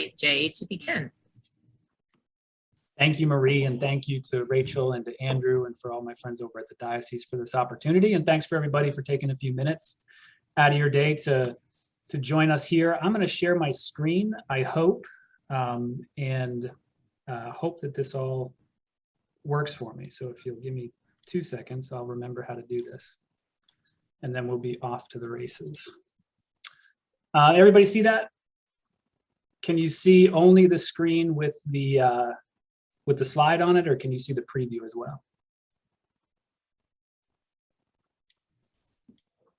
invite Jay to begin. Thank you, Marie, and thank you to Rachel and to Andrew and for all my friends over at the diocese for this opportunity. And thanks for everybody for taking a few minutes out of your day to join us here. I'm going to share my screen, I hope, and hope that this all works for me. So if you'll give me 2 seconds, I'll remember how to do this. And then we'll be off to the races. Everybody see that? Can you see only the screen with the slide on it, or can you see the preview as well?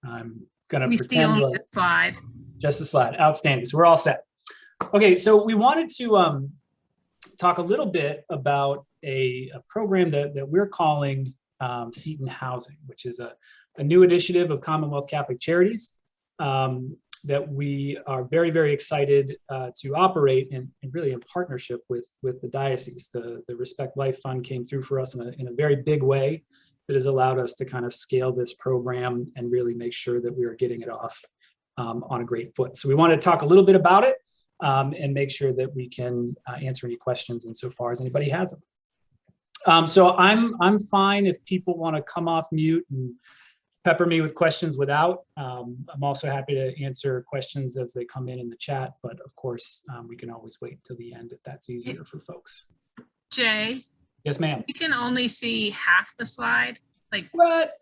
I'm gonna We pretend see only like the slide. just the slide. Outstanding. So we're all set. Okay, so we wanted to talk a little bit about a program that we're calling Seton Housing, which is a new initiative of Commonwealth Catholic Charities that we are very, very excited to operate and really in partnership with the diocese. The Respect Life Fund came through for us in a very big way that has allowed us to kind of scale this program and really make sure that we are getting it off on a great foot. So we want to talk a little bit about it and make sure that we can answer any questions insofar as anybody has them. So I'm fine if people want to come off mute and pepper me with questions without. I'm also happy to answer questions as they come in the chat, but of course, we can always wait till the end if that's easier for folks. Jay? Yes, ma'am. You can only see half the slide. Like what?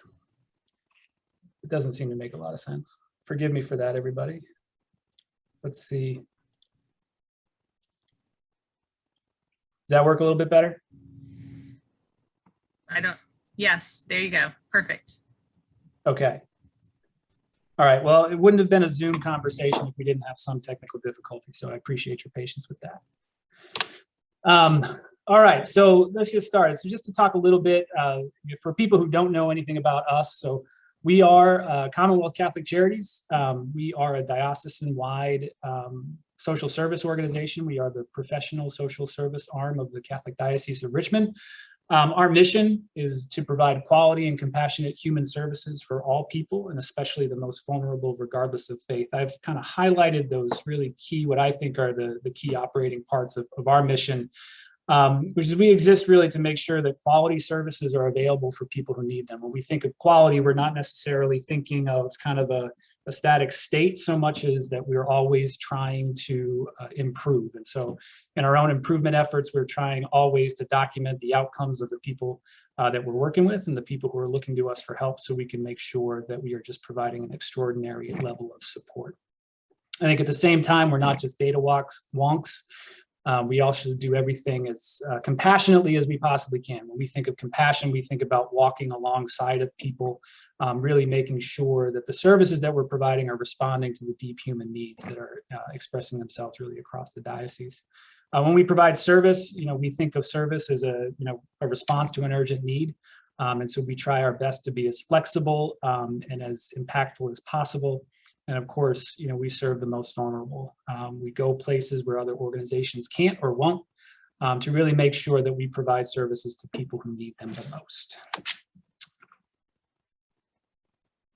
It doesn't seem to make a lot of sense. Forgive me for that, everybody. Let's see. Does that work a little bit better? Yes, there you go. Perfect. Okay. All right. Well, it wouldn't have been a Zoom conversation if we didn't have some technical difficulty. So I appreciate your patience with that. All right. So let's get started. So just to talk a little bit for people who don't know anything about us. So we are Commonwealth Catholic Charities. We are a diocesan-wide social service organization. We are the professional social service arm of the Catholic Diocese of Richmond. Our mission is to provide quality and compassionate human services for all people, and especially the most vulnerable, regardless of faith. I've kind of highlighted those really key, what I think are the key operating parts of our mission, which is we exist really to make sure that quality services are available for people who need them. When we think of quality, we're not necessarily thinking of kind of a static state so much as that we're always trying to improve. And so in our own improvement efforts, we're trying always to document the outcomes of the people that we're working with and the people who are looking to us for help so we can make sure that we are just providing an extraordinary level of support. I think at the same time, we're not just data wonks. We also do everything as compassionately as we possibly can. When we think of compassion, we think about walking alongside of people, really making sure that the services that we're providing are responding to the deep human needs that are expressing themselves really across the diocese. When we provide service, we think of service as a response to an urgent need. And so we try our best to be as flexible and as impactful as possible. And of course, we serve the most vulnerable. We go places where other organizations can't or won't to really make sure that we provide services to people who need them the most.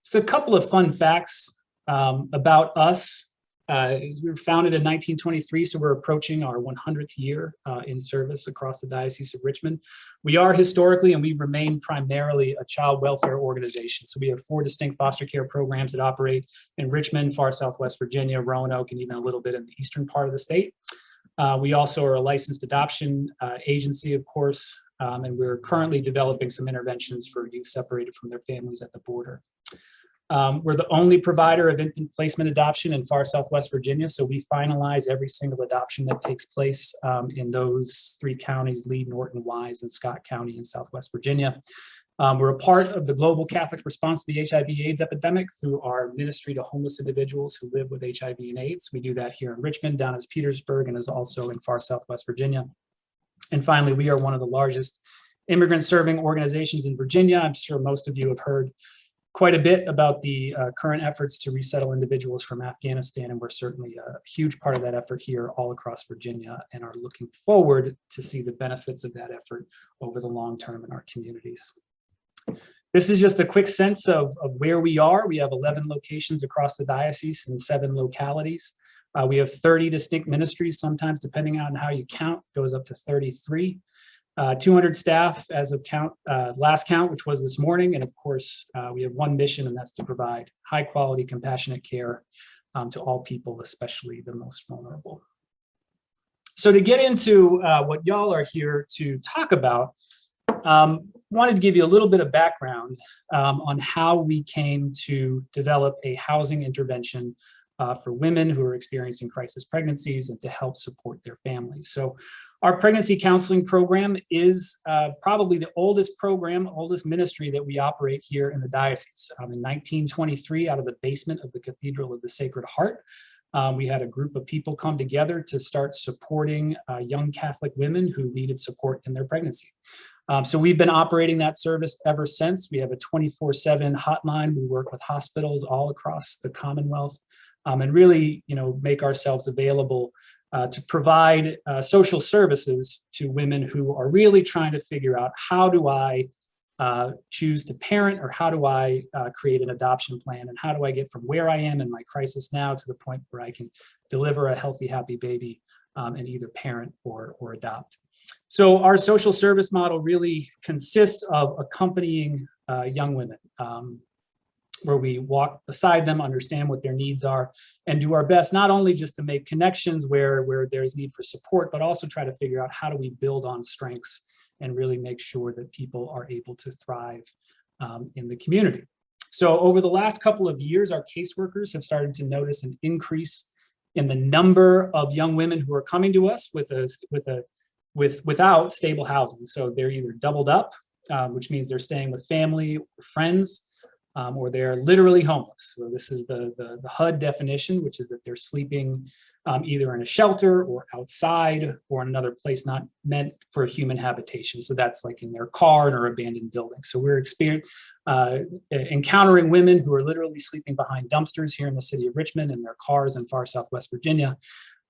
So a couple of fun facts about us. We were founded in 1923, so we're approaching our 100th year in service across the Diocese of Richmond. We are historically, and we remain primarily, a child welfare organization. So we have 4 distinct foster care programs that operate in Richmond, far Southwest Virginia, Roanoke, and even a little bit in the eastern part of the state. We also are a licensed adoption agency, of course, and we're currently developing some interventions for youth separated from their families at the border. We're the only provider of infant placement adoption in far Southwest Virginia, so we finalize every single adoption that takes place in those 3 counties, Lee, Norton, Wise, and Scott County in Southwest Virginia. We're a part of the global Catholic response to the HIV/AIDS epidemic through our ministry to homeless individuals who live with HIV and AIDS. We do that here in Richmond, down as Petersburg, and is also in far Southwest Virginia. And finally, we are one of the largest immigrant serving organizations in Virginia. I'm sure most of you have heard quite a bit about the current efforts to resettle individuals from Afghanistan, and we're certainly a huge part of that effort here all across Virginia and are looking forward to see the benefits of that effort over the long term in our communities. This is just a quick sense of where we are. We have 11 locations across the diocese in 7 localities. We have 30 distinct ministries, sometimes depending on how you count, goes up to 33. 200 staff as of last count, which was this morning. And of course, we have one mission, and that's to provide high quality, compassionate care to all people, especially the most vulnerable. So to get into what y'all are here to talk about, wanted to give you a little bit of background on how we came to develop a housing intervention for women who are experiencing crisis pregnancies and to help support their families. So our pregnancy counseling program is probably the oldest ministry that we operate here in the diocese. In 1923, out of the basement of the Cathedral of the Sacred Heart, we had a group of people come together to start supporting young Catholic women who needed support in their pregnancy. So we've been operating that service ever since. We have a 24/7 hotline. We work with hospitals all across the Commonwealth, and really, make ourselves available to provide social services to women who are really trying to figure out, how do I choose to parent, or how do I create an adoption plan, and how do I get from where I am in my crisis now to the point where I can deliver a healthy, happy baby and either parent or adopt. So our social service model really consists of accompanying young women, where we walk beside them, understand what their needs are, and do our best not only just to make connections where there's need for support, but also try to figure out how do we build on strengths and really make sure that people are able to thrive in the community. So over the last couple of years, our caseworkers have started to notice an increase in the number of young women who are coming to us without stable housing. So they're either doubled up, which means they're staying with family or friends, or they're literally homeless. So this is the HUD definition, which is that they're sleeping either in a shelter or outside or in another place not meant for human habitation. So that's like in their car or abandoned buildings. So we're encountering women who are literally sleeping behind dumpsters here in the city of Richmond, in their cars in far southwest Virginia.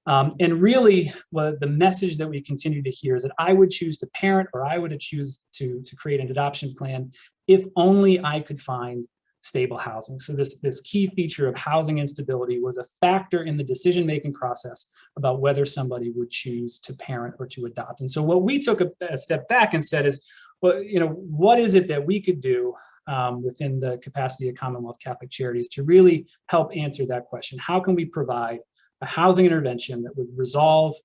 And really, the message that we continue to hear is that I would choose to parent, or I would choose to create an adoption plan if only I could find stable housing. So this key feature of housing instability was a factor in the decision-making process about whether somebody would choose to parent or to adopt. And so what we took a step back and said is, well, what is it that we could do within the capacity of Commonwealth Catholic Charities to really help answer that question? How can we provide a housing intervention that would resolve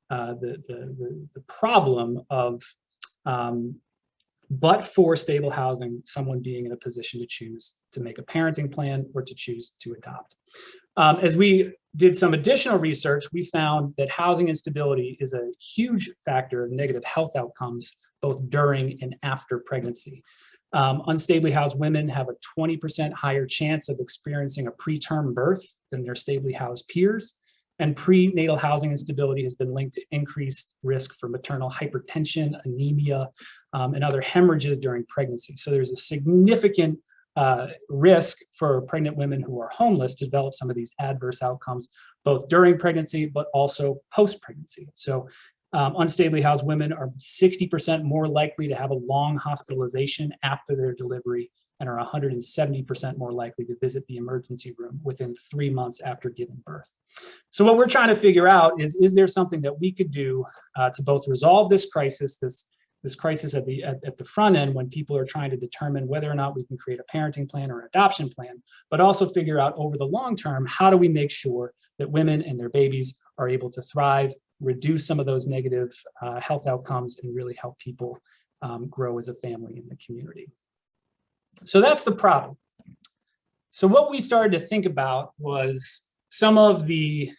the problem of but for stable housing, someone being in a position to choose to make a parenting plan or to choose to adopt. As we did some additional research, we found that housing instability is a huge factor of negative health outcomes, both during and after pregnancy. Unstably housed women have a 20% higher chance of experiencing a preterm birth than their stably housed peers. And prenatal housing instability has been linked to increased risk for maternal hypertension, anemia, and other hemorrhages during pregnancy. So there's a significant risk for pregnant women who are homeless to develop some of these adverse outcomes, both during pregnancy, but also post-pregnancy. So unstably housed women are 60% more likely to have a long hospitalization after their delivery, and are 170% more likely to visit the emergency room within 3 months after giving birth. So what we're trying to figure out is there something that we could do to both resolve this crisis, this crisis at the front end when people are trying to determine whether or not we can create a parenting plan or an adoption plan, but also figure out over the long term, how do we make sure that women and their babies are able to thrive, reduce some of those negative health outcomes, and really help people grow as a family in the community. So that's the problem. So what we started to think about was some of the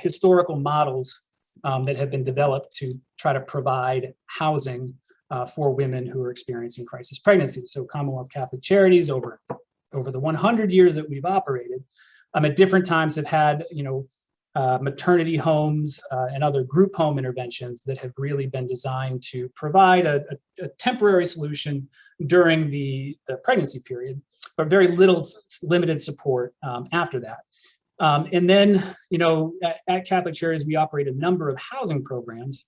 historical models that have been developed to try to provide housing for women who are experiencing crisis pregnancy. So Commonwealth Catholic Charities over the 100 years that we've operated, at different times have had, maternity homes and other group home interventions that have really been designed to provide a temporary solution during the pregnancy period, but very limited support after that. And then, at Catholic Charities, we operate a number of housing programs,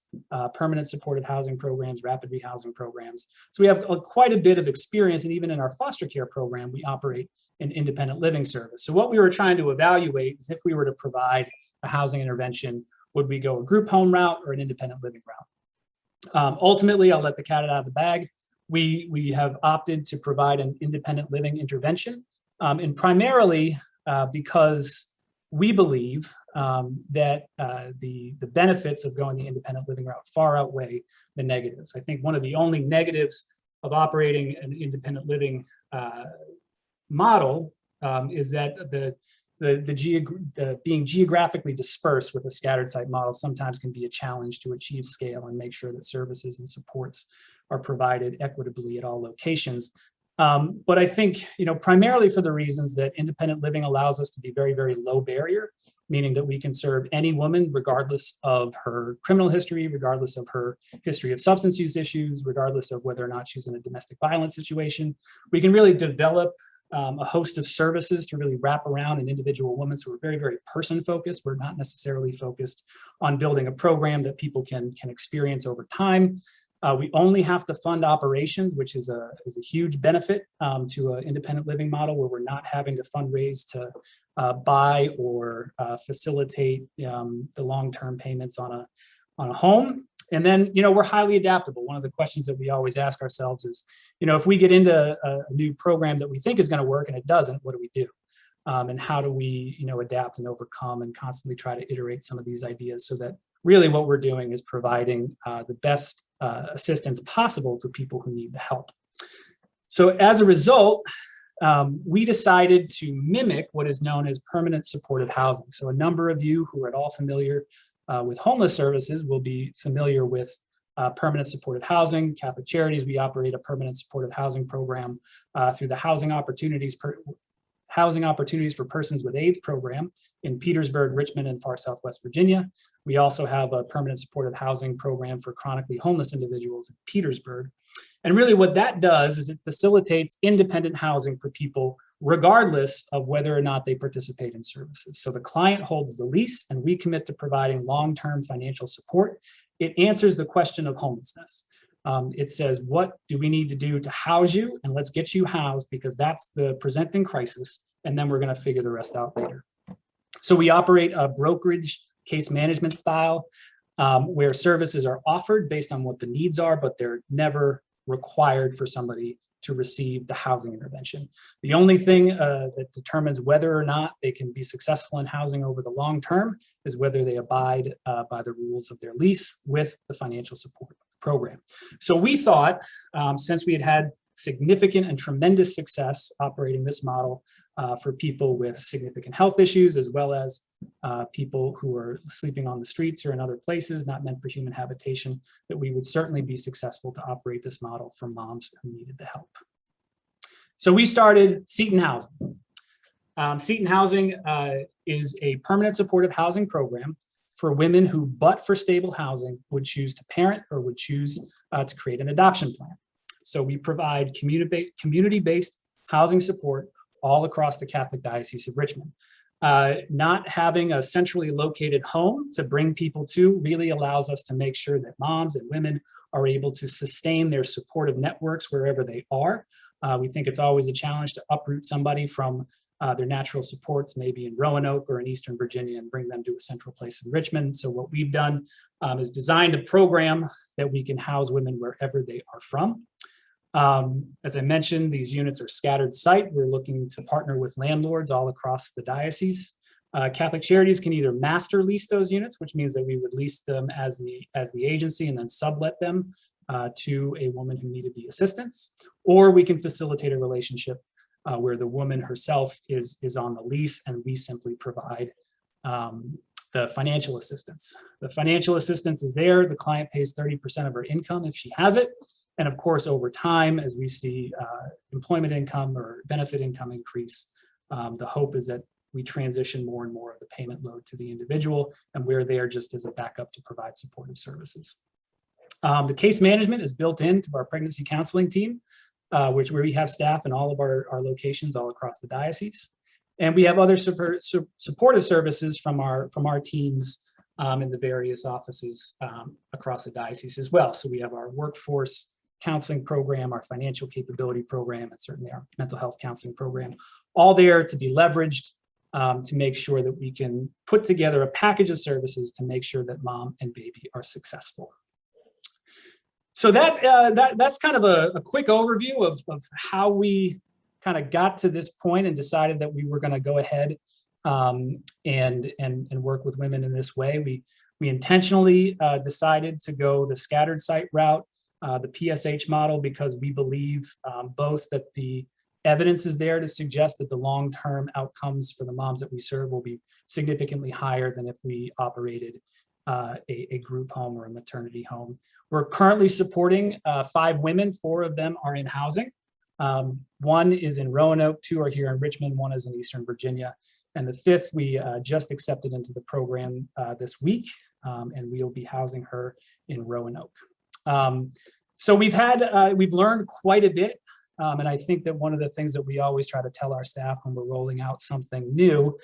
permanent supportive housing programs, rapid rehousing programs. So we have quite a bit of experience, and even in our foster care program, we operate an independent living service. So what we were trying to evaluate is if we were to provide a housing intervention, would we go a group home route or an independent living route? Ultimately, I'll let the cat out of the bag. We have opted to provide an independent living intervention, and primarily because we believe that the benefits of going the independent living route far outweigh the negatives. I think one of the only negatives of operating an independent living model is that the being geographically dispersed with a scattered site model sometimes can be a challenge to achieve scale and make sure that services and supports are provided equitably at all locations. But I think, primarily for the reasons that independent living allows us to be very, very low barrier, meaning that we can serve any woman regardless of her criminal history, regardless of her history of substance use issues, regardless of whether or not she's in a domestic violence situation. We can really develop a host of services to really wrap around an individual woman. So we're very, very person focused. We're not necessarily focused on building a program that people can experience over time. We only have to fund operations, which is a huge benefit to an independent living model where we're not having to fundraise to buy or facilitate the long-term payments on a home. And then, we're highly adaptable. One of the questions that we always ask ourselves is, if we get into a new program that we think is going to work and it doesn't, what do we do? And how do we, adapt and overcome and constantly try to iterate some of these ideas so that really what we're doing is providing the best assistance possible to people who need the help. So as a result, we decided to mimic what is known as permanent supportive housing. So a number of you who are at all familiar with homeless services will be familiar with permanent supportive housing. Catholic Charities, we operate a permanent supportive housing program through the Housing Opportunities for Persons with AIDS program in Petersburg, Richmond, and far southwest Virginia. We also have a permanent supportive housing program for chronically homeless individuals in Petersburg. And really what that does is it facilitates independent housing for people regardless of whether or not they participate in services. So the client holds the lease and we commit to providing long-term financial support. It answers the question of homelessness. It says, what do we need to do to house you? And let's get you housed because that's the presenting crisis. And then we're going to figure the rest out later. So we operate a brokerage case management style where services are offered based on what the needs are, but they're never required for somebody to receive the housing intervention. The only thing that determines whether or not they can be successful in housing over the long term is whether they abide by the rules of their lease with the financial support program. So we thought, since we had significant and tremendous success operating this model for people with significant health issues, as well as people who are sleeping on the streets or in other places not meant for human habitation, that we would certainly be successful to operate this model for moms who needed the help. So we started Seton Housing. Seton Housing is a permanent supportive housing program for women who, but for stable housing, would choose to parent or would choose to create an adoption plan. So we provide community-based housing support all across the Catholic Diocese of Richmond. Not having a centrally located home to bring people to really allows us to make sure that moms and women are able to sustain their supportive networks wherever they are. We think it's always a challenge to uproot somebody from their natural supports, maybe in Roanoke or in Eastern Virginia, and bring them to a central place in Richmond. So what we've done is designed a program that we can house women wherever they are from. As I mentioned, these units are scattered site. We're looking to partner with landlords all across the diocese. Catholic Charities can either master lease those units, which means that we would lease them as the agency and then sublet them to a woman who needed the assistance, or we can facilitate a relationship where the woman herself is on the lease and we simply provide the financial assistance. The financial assistance is there. The client pays 30% of her income if she has it. And of course, over time, as we see employment income or benefit income increase, the hope is that we transition more and more of the payment load to the individual, and we're there just as a backup to provide supportive services. The case management is built into our pregnancy counseling team, where we have staff in all of our locations all across the diocese. And we have other supportive services from our teams in the various offices across the diocese as well. So we have our workforce counseling program, our financial capability program, and certainly our mental health counseling program, all there to be leveraged to make sure that we can put together a package of services to make sure that mom and baby are successful. So that's kind of a quick overview of how we kind of got to this point and decided that we were going to go ahead and work with women in this way. We intentionally decided to go the scattered site route, the PSH model, because we believe both that the evidence is there to suggest that the long-term outcomes for the moms that we serve will be significantly higher than if we operated a group home or a maternity home. We're currently supporting 5 women. 4 of them are in housing. 1 is in Roanoke, 2 are here in Richmond, 1 is in Eastern Virginia. And the 5th we just accepted into the program this week, and we'll be housing her in Roanoke. So we've learned quite a bit. And I think that one of the things that we always try to tell our staff when we're rolling out something new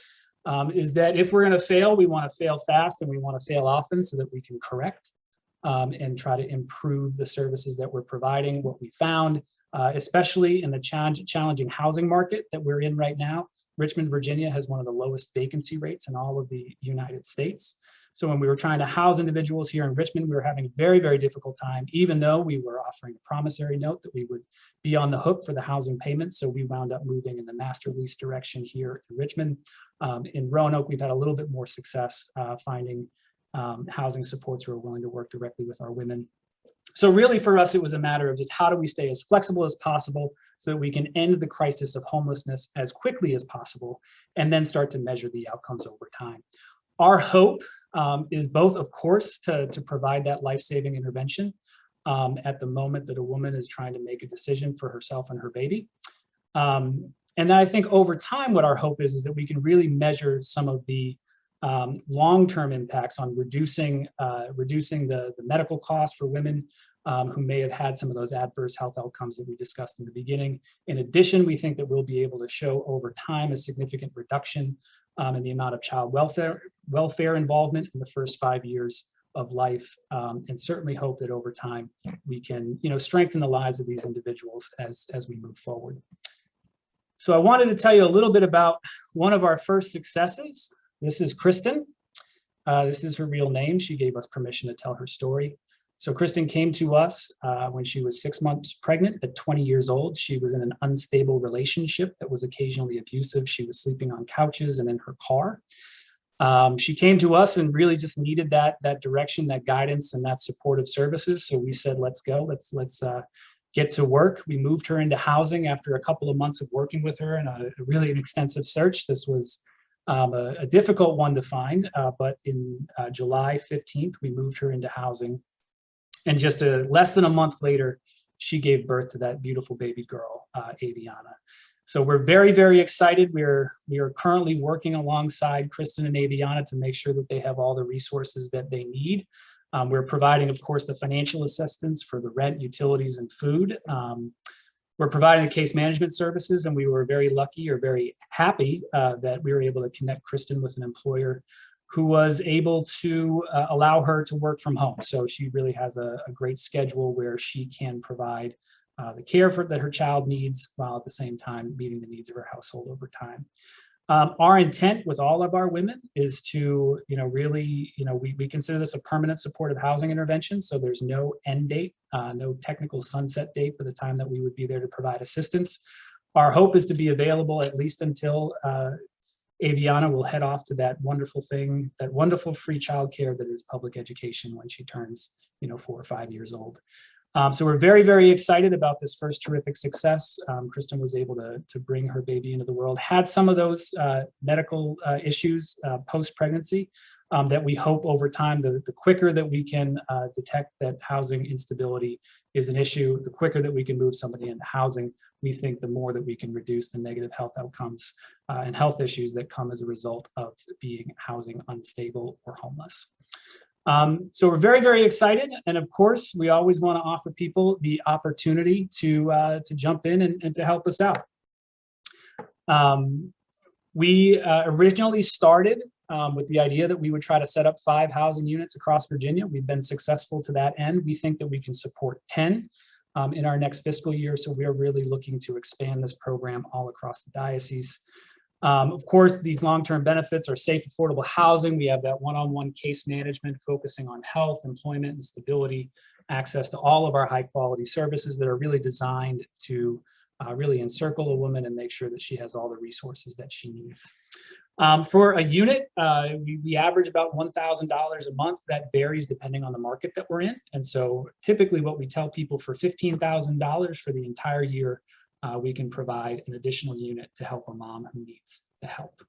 is that if we're going to fail, we want to fail fast and we want to fail often so that we can correct and try to improve the services that we're providing. What we found, especially in the challenging housing market that we're in right now, Richmond, Virginia has one of the lowest vacancy rates in all of the United States. So when we were trying to house individuals here in Richmond, we were having a very, very difficult time, even though we were offering a promissory note that we would be on the hook for the housing payments. So we wound up moving in the master lease direction here in Richmond. In Roanoke, we've had a little bit more success finding housing supports who are willing to work directly with our women. So really for us, it was a matter of just how do we stay as flexible as possible so that we can end the crisis of homelessness as quickly as possible and then start to measure the outcomes over time. Our hope is both, of course, to provide that life-saving intervention at the moment that a woman is trying to make a decision for herself and her baby. And then I think over time, what our hope is that we can really measure some of the long-term impacts on reducing the medical costs for women who may have had some of those adverse health outcomes that we discussed in the beginning. In addition, we think that we'll be able to show over time a significant reduction in the amount of child welfare involvement in the first 5 years of life, and certainly hope that over time we can, strengthen the lives of these individuals as we move forward. So I wanted to tell you a little bit about one of our first successes. This is Kristen. This is her real name. She gave us permission to tell her story. So Kristen came to us when she was 6 months pregnant at 20 years old. She was in an unstable relationship that was occasionally abusive. She was sleeping on couches and in her car. She came to us and really just needed that direction, that guidance, and that supportive services. So we said, let's go, let's get to work. We moved her into housing after a couple of months of working with her and really an extensive search. This was a difficult one to find, but in July 15th, we moved her into housing. And just less than a month later, she gave birth to that beautiful baby girl, Aviana. So we're very, very excited. We are currently working alongside Kristen and Aviana to make sure that they have all the resources that they need. We're providing, of course, the financial assistance for the rent, utilities, and food. We're providing the case management services, and we were very lucky or very happy that we were able to connect Kristen with an employer who was able to allow her to work from home. So she really has a great schedule where she can provide the care that her child needs while at the same time meeting the needs of her household over time. Our intent with all of our women is to, really, we consider this a permanent supportive housing intervention. So there's no end date, no technical sunset date for the time that we would be there to provide assistance. Our hope is to be available at least until Aviana will head off to that wonderful thing, that wonderful free childcare that is public education when she turns, 4 or 5 years old. So we're very, very excited about this first terrific success. Kristen was able to bring her baby into the world, had some of those medical issues post-pregnancy that we hope over time, the quicker that we can detect that housing instability is an issue, the quicker that we can move somebody into housing, we think the more that we can reduce the negative health outcomes and health issues that come as a result of being housing unstable or homeless. So we're very, very excited. And of course, we always want to offer people the opportunity to jump in and to help us out. We originally started with the idea that we would try to set up 5 housing units across Virginia. We've been successful to that end. We think that we can support 10 in our next fiscal year. So we're really looking to expand this program all across the diocese. Of course, these long-term benefits are safe, affordable housing. We have that one-on-one case management focusing on health, employment, and stability, access to all of our high-quality services that are really designed to really encircle a woman and make sure that she has all the resources that she needs. For a unit, we average about $1,000 a month. That varies depending on the market that we're in. And so typically what we tell people for $15,000 for the entire year, we can provide an additional unit to help a mom who needs the help.